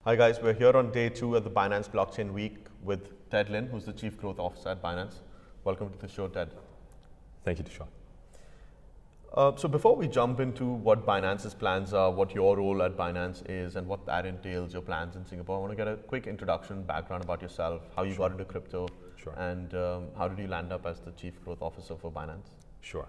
Hi guys, we're here on day 2 at the Binance Blockchain Week with Ted Lin, who's the Chief Growth Officer at Binance. Welcome to the show, Ted. Thank you, Deshaun. So before we jump into what Binance's plans are, what your role at Binance is, and what that entails, your plans in Singapore, I want to get a quick introduction, background about yourself, how you got into crypto, and how did you land up as the Chief Growth Officer for Binance? Sure.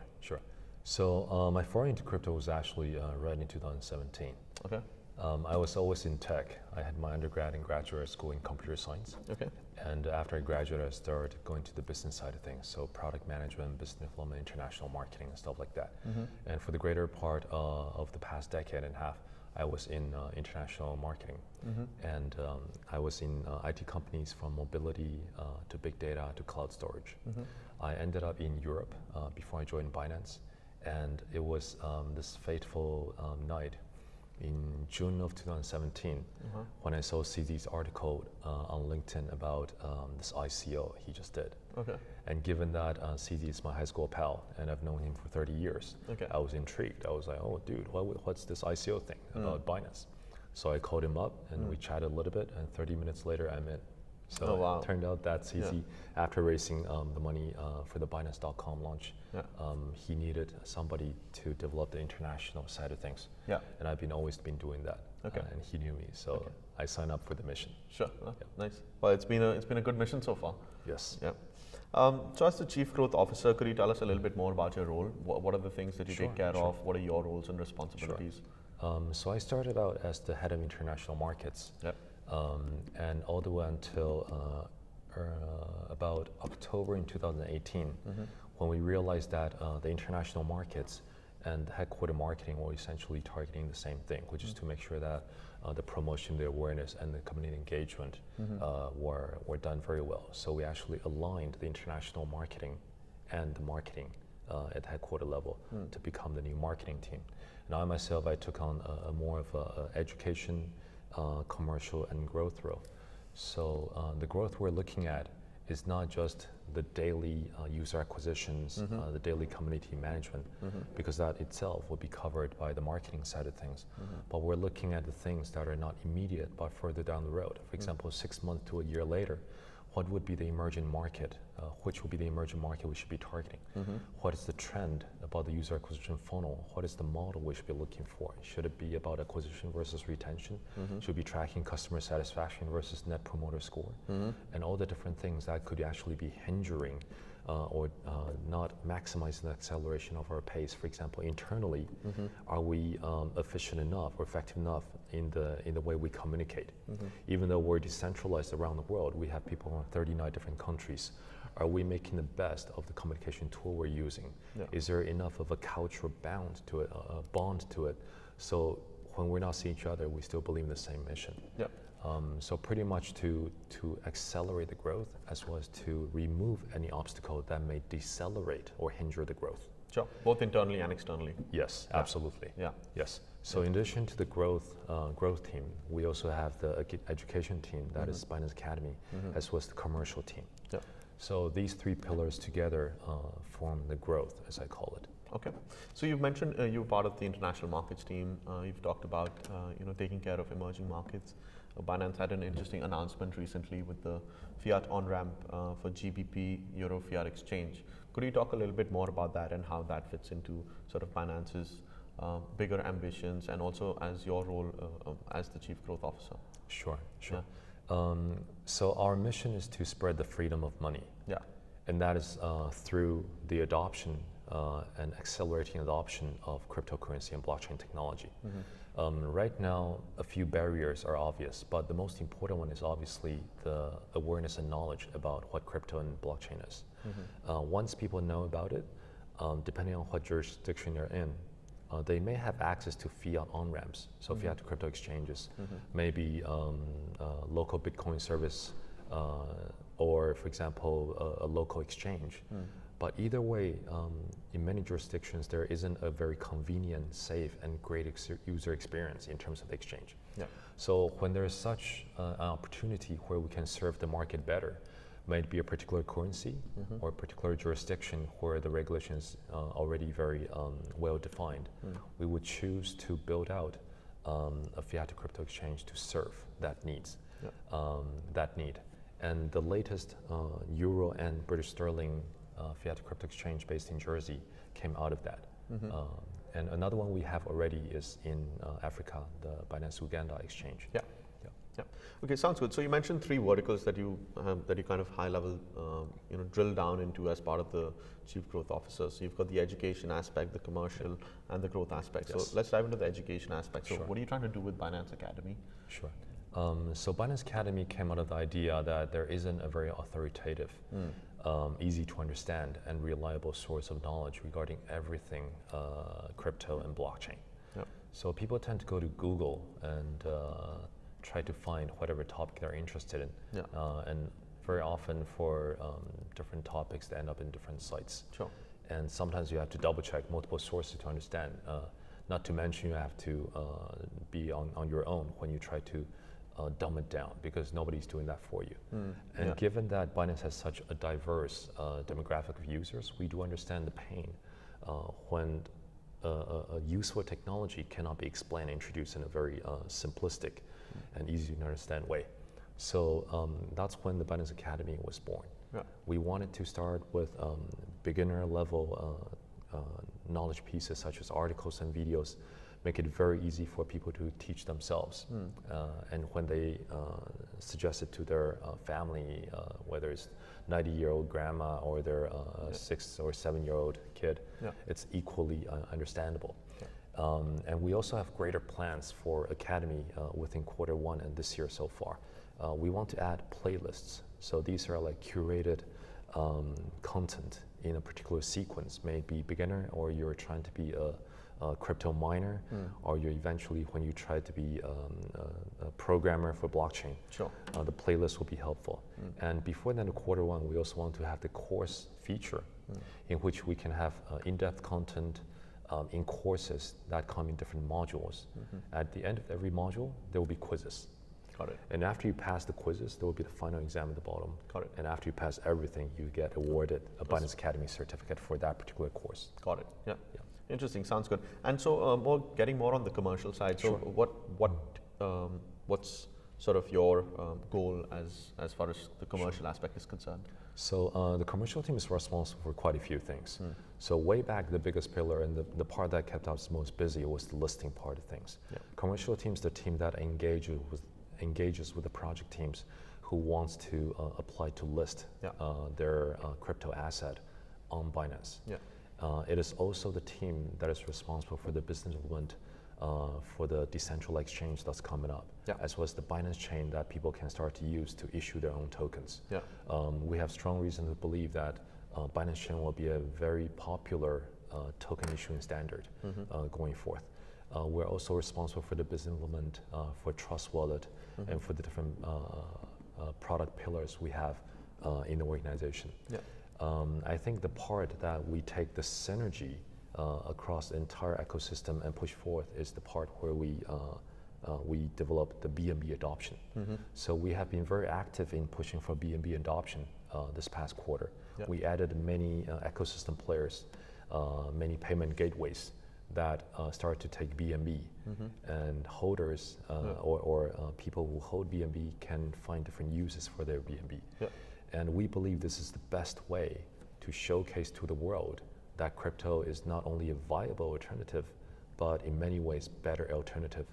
So my foray into crypto was actually right in 2017. Okay. I was always in tech. I had my undergrad and graduate school in computer science. Okay. And after I graduated, I started going to the business side of things. So product management, business development, international marketing, and stuff like that. And for the greater part of the past decade and a half, I was in international marketing. And I was in IT companies from mobility to big data to cloud storage. I ended up in Europe before I joined Binance. And it was this fateful night in June of 2017, when I saw CZ's article on LinkedIn about this ICO he just did. Okay. And given that CZ is my high school pal and I've known him for 30 years, I was intrigued. I was like, oh dude, what's this ICO thing about Binance? So I called him up and we chatted a little bit, and 30 minutes later I'm in. So it turned out that CZ, after raising the money for the Binance.com launch, he needed somebody to develop the international side of things. And I've always been doing that. And he knew me, so I signed up for the mission. Sure. Nice. Well, it's been a good mission so far. Yes. So as the Chief Growth Officer, could you tell us a little bit more about your role? What are the things that you take care of? What are your roles and responsibilities? So I started out as the head of international markets. And all the way until about October in 2018, when we realized that the international markets and headquarter marketing were essentially targeting the same thing, which is to make sure that the promotion, the awareness, and the community engagement were done very well. So we actually aligned the international marketing and the marketing at the headquarter level to become the new marketing team. And I myself, I took on more of a education, commercial, and growth role. So the growth we're looking at is not just the daily user acquisitions, the daily community management, because that itself will be covered by the marketing side of things. But we're looking at the things that are not immediate but further down the road. For example, 6 months to a year later, what would be the emerging market? Which will be the emerging market we should be targeting? What is the trend about the user acquisition funnel? What is the model we should be looking for? Should it be about acquisition versus retention? Should we be tracking customer satisfaction versus net promoter score? And all the different things that could actually be hindering or not maximizing the acceleration of our pace. For example, internally, are we efficient enough or effective enough in the way we communicate? Even though we're decentralized around the world, we have people from 39 different countries. Are we making the best of the communication tool we're using? Is there enough of a cultural bond to it? So when we're not seeing each other, we still believe in the same mission. So pretty much to accelerate the growth, as well as to remove any obstacle that may decelerate or hinder the growth. Sure, both internally and externally. Yes, absolutely. Yes. So in addition to the growth team, we also have the education team, that is Binance Academy, as well as the commercial team. So these three pillars together form the growth, as I call it. Okay. So you've mentioned you're part of the international markets team. You've talked about taking care of emerging markets. Binance had an interesting announcement recently with the Fiat on-ramp for GBP Euro Fiat exchange. Could you talk a little bit more about that and how that fits into sort of Binance's bigger ambitions, and also as your role as the Chief Growth Officer? Sure. So our mission is to spread the freedom of money. And that is through the adoption and accelerating adoption of cryptocurrency and blockchain technology. Right now, a few barriers are obvious, but the most important one is obviously the awareness and knowledge about what crypto and blockchain is. Once people know about it, depending on what jurisdiction they're in, they may have access to fiat on-ramps, so fiat to crypto exchanges, maybe local Bitcoin service, or for example, a local exchange. But either way, in many jurisdictions, there isn't a very convenient, safe, and great user experience in terms of the exchange. So when there is such an opportunity where we can serve the market better, might be a particular currency or a particular jurisdiction where the regulation is already very well defined, we would choose to build out a fiat to crypto exchange to serve that needs, Yeah. that need. And the latest Euro and British Sterling fiat to crypto exchange based in Jersey came out of that. And another one we have already is in Africa, the Binance Uganda exchange. Yeah. Yeah. Okay, sounds good. So you mentioned three verticals that you kind of high level drill down into as part of the Chief Growth Officer. So you've got the education aspect, the commercial, and the growth aspect. Yes. So let's dive into the education aspect. So Sure. what are you trying to do with Binance Academy? Sure. So Binance Academy came out of the idea that there isn't a very authoritative, easy to understand and reliable source of knowledge regarding everything crypto and blockchain. Yep. So people tend to go to Google and try to find whatever topic they're interested in. Yeah. And very often for different topics, they end up in different sites. Sure. And sometimes you have to double check multiple sources to understand. Not to mention you have to be on your own when you try to dumb it down, because nobody's doing that for you. And Yeah. given that Binance has such a diverse demographic of users, we do understand the pain when a useful technology cannot be explained and introduced in a very simplistic and easy to understand way. So that's when the Binance Academy was born. Yeah. We wanted to start with beginner level knowledge pieces such as articles and videos, make it very easy for people to teach themselves. And when they suggest it to their family, whether it's 90-year-old grandma or their 6 or 7-year-old kid, Yeah. it's equally understandable. Yeah. And we also have greater plans for Academy within Q1 and this year so far. We want to add playlists. So these are like curated content in a particular sequence, may it be beginner or you're trying to be a crypto miner, or you eventually, when you try to be a programmer for blockchain, Sure. the playlist will be helpful. And before the end of Q1, we also want to have the course feature in which we can have in-depth content in courses that come in different modules. At the end of every module, there will be quizzes. Got it. And after you pass the quizzes, there will be the final exam at the bottom. Got it. And after you pass everything, you get awarded a Binance Academy certificate for that particular course. Got it. Yeah. Yeah. Interesting. Sounds good. And so, getting more on the commercial side. So, Sure. what's sort of your goal as far as the commercial aspect is concerned? So the commercial team is responsible for quite a few things. So way back, the biggest pillar and the part that kept us most busy was the listing part of things. Yeah. Commercial team is the team that engages with the project teams who wants to apply to list Yeah. their crypto asset on Binance. Yeah. It is also the team that is responsible for the business development for the decentralized exchange that's coming up, Yeah. as well as the Binance chain that people can start to use to issue their own tokens. Yeah. We have strong reason to believe that Binance chain will be a very popular token issuing standard going forth. We're also responsible for the business development for Trust Wallet and for the different product pillars we have in the organization. Yeah. I think the part that we take the synergy across the entire ecosystem and push forth is the part where we develop the BNB adoption. So we have been very active in pushing for BNB adoption this past quarter. Yeah. We added many ecosystem players, many payment gateways that start to take BNB, and holders or people who hold BNB can find different uses for their BNB. Yeah. And we believe this is the best way to showcase to the world that crypto is not only a viable alternative, but in many ways better alternative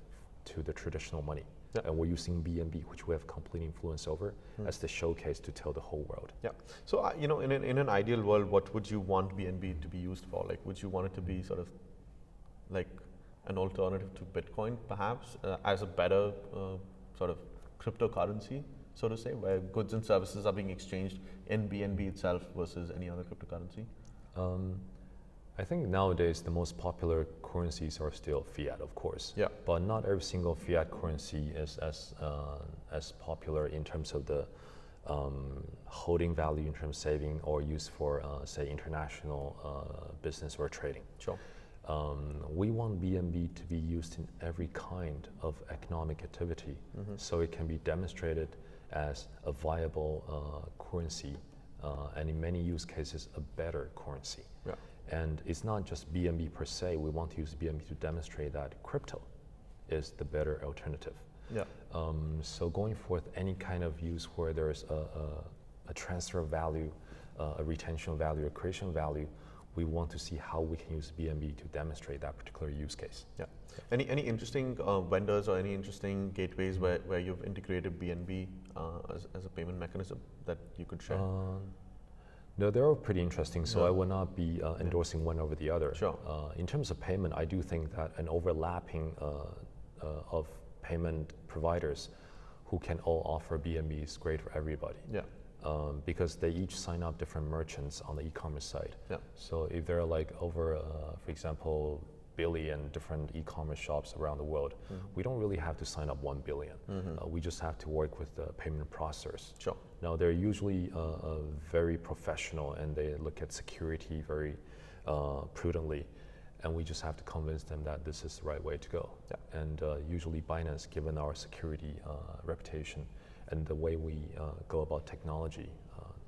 to the traditional money. Yeah. And we're using BNB, which we have complete influence over, as the showcase to tell the whole world. Yeah. So, in an ideal world, what would you want BNB to be used for? Like, would you want it to be sort of like an alternative to Bitcoin, perhaps, as a better sort of cryptocurrency, so to say, where goods and services are being exchanged in BNB itself versus any other cryptocurrency? I think nowadays the most popular currencies are still fiat, of course. Yeah. But not every single fiat currency is as popular in terms of the holding value, in terms of saving or use for, say, international business or trading. Sure. We want BNB to be used in every kind of economic activity, so it can be demonstrated as a viable currency, and in many use cases, a better currency. Yeah. And it's not just BNB per se. We want to use BNB to demonstrate that crypto is the better alternative. Yeah. So going forth, any kind of use where there's a transfer of value, a retention of value, a creation of value, we want to see how we can use BNB to demonstrate that particular use case. Yeah. Any interesting vendors or any interesting gateways where you've integrated BNB as a payment mechanism that you could share? No, they're all pretty interesting, so I will not be endorsing one over the other. Sure. In terms of payment, I do think that an overlapping of payment providers who can all offer BNB is great for everybody. Yeah. Because they each sign up different merchants on the e-commerce side. Yeah. So if there are like over, for example, billion different e-commerce shops around the world, we don't really have to sign up 1 billion. We just have to work with the payment processors. Sure. Now they're usually very professional and they look at security very prudently, and we just have to convince them that this is the right way to go. Yeah. And usually Binance, given our security reputation and the way we go about technology,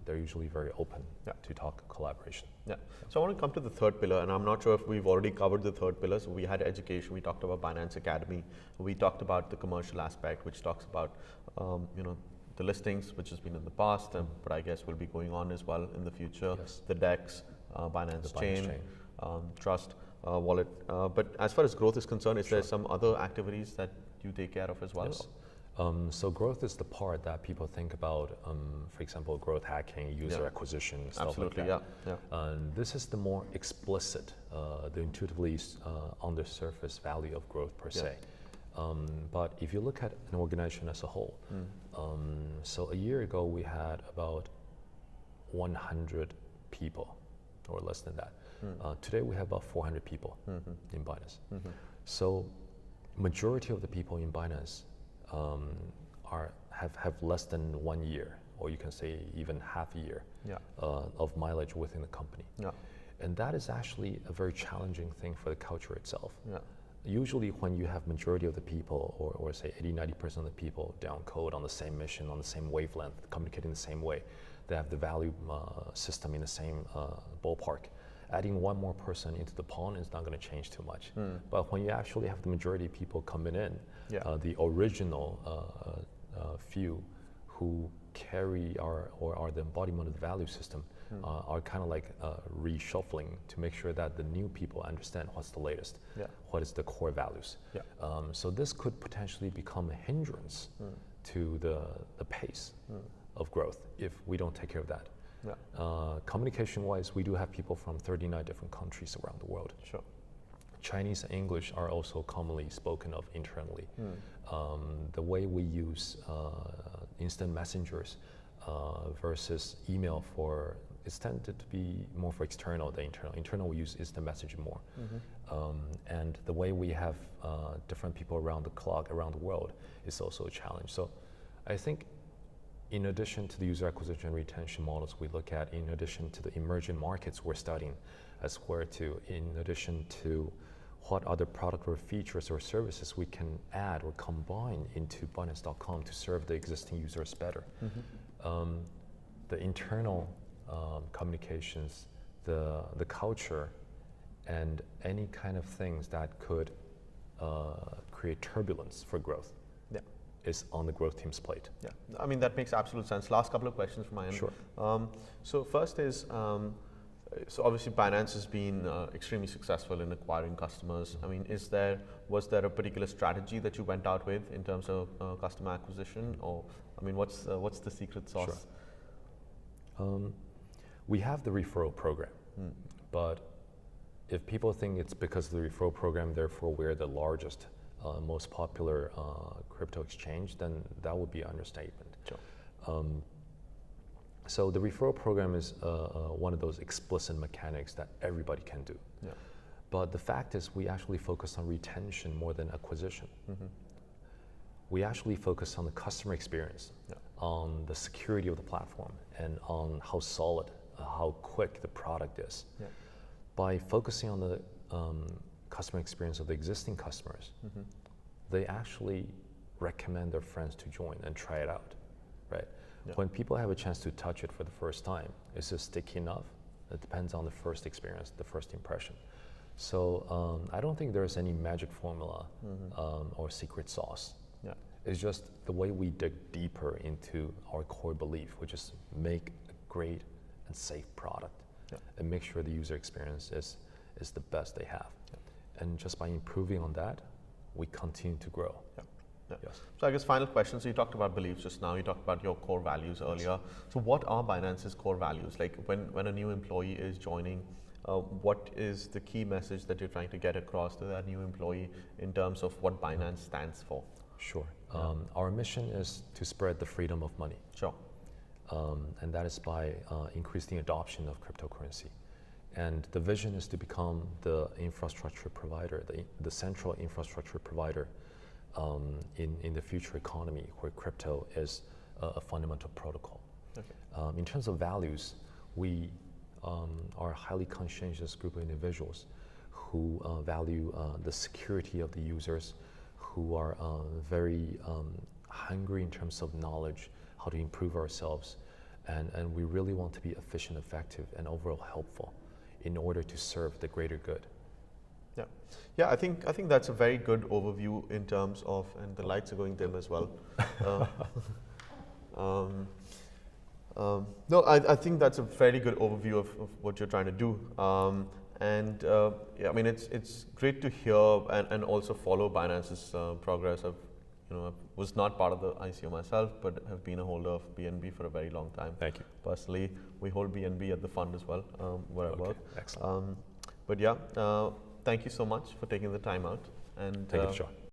they're usually very open to talk collaboration. Yeah. So I want to come to the third pillar, and I'm not sure if we've already covered the third pillar. So we had education, we talked about Binance Academy, we talked about the commercial aspect, which talks about the listings, which has been in the past, but I guess will be going on as well in the future. Yes. The DEX, Binance Chain, Chain. Trust, wallet. But as far as growth is concerned, is there some other activities that you take care of as well? Yes. So growth is the part that people think about, for example, growth hacking, user acquisition, stuff like that. This is the more explicit, the intuitively on the surface value of growth per se. But if you look at an organization as a whole, so a year ago we had about 100 people, or less than that. Today we have about 400 people in Binance. So majority of the people in Binance have less than 1 year, or you can say even half a year of mileage within the company. And that is actually a very challenging thing for the culture itself. Usually when you have majority of the people, or say 80-90% of the people down code on the same mission, on the same wavelength, communicating the same way, they have the value system in the same ballpark. Adding one more person into the pond is not going to change too much. But when you actually have the majority of people coming in, the original few who carry or are the embodiment of the value system are kind of like reshuffling to make sure that the new people understand what's the latest, what is the core values. So this could potentially become a hindrance to the pace of growth if we don't take care of that. Communication-wise, we do have people from 39 different countries around the world. Sure. Chinese and English are also commonly spoken of internally. The way we use instant messengers versus email it's tended to be more for external than internal. Internal, we use instant messaging more. And the way we have different people around the clock, around the world, is also a challenge. So I think in addition to the user acquisition and retention models we look at, in addition to the emerging markets we're studying as where to, in addition to what other product or features or services we can add or combine into Binance.com to serve the existing users better. The internal communications, the culture, and any kind of things that could create turbulence for growth is on the growth team's plate. I mean, that makes absolute sense. Last couple of questions from my end. Sure. So first is, so obviously Binance has been extremely successful in acquiring customers. I mean, was there a particular strategy that you went out with in terms of customer acquisition, or I mean, what's the secret sauce? Sure. We have the referral program, but if people think it's because of the referral program, therefore we're the largest, most popular crypto exchange, then that would be an understatement. Sure. So the referral program is one of those explicit mechanics that everybody can do. But the fact is we actually focus on retention more than acquisition. We actually focus on the customer experience, on the security of the platform, and on how solid, how quick the product is. By focusing on the customer experience of the existing customers, they actually recommend their friends to join and try it out, right? When people have a chance to touch it for the first time, is it sticky enough? It depends on the first experience, the first impression. So I don't think there's any magic formula or secret sauce. Yeah. It's just the way we dig deeper into our core belief, which is make a great and safe product, and make sure the user experience is the best they have. And just by improving on that, we continue to grow. Yes. So I guess final question. So you talked about beliefs just now. You talked about your core values earlier. So what are Binance's core values? Like when a new employee is joining, what is the key message that you're trying to get across to that new employee in terms of what Binance stands for? Sure. Our mission is to spread the freedom of money. Sure. And that is by increasing adoption of cryptocurrency. And the vision is to become the infrastructure provider, the central infrastructure provider in the future economy where crypto is a fundamental protocol. Okay. In terms of values, we are a highly conscientious group of individuals who value the security of the users, who are very hungry in terms of knowledge, how to improve ourselves, and we really want to be efficient, effective, and overall helpful in order to serve the greater good. Yeah, I think that's a very good overview in terms of, and the lights are going dim as well. No, I think that's a very good overview of what you're trying to do. Yeah, I mean, it's great to hear and also follow Binance's progress. I was not part of the ICO myself, but have been a holder of BNB for a very long time. Thank you. Personally, we hold BNB at the fund as well, where I work. Excellent. But yeah, thank you so much for taking the time out. And thank you, Sean.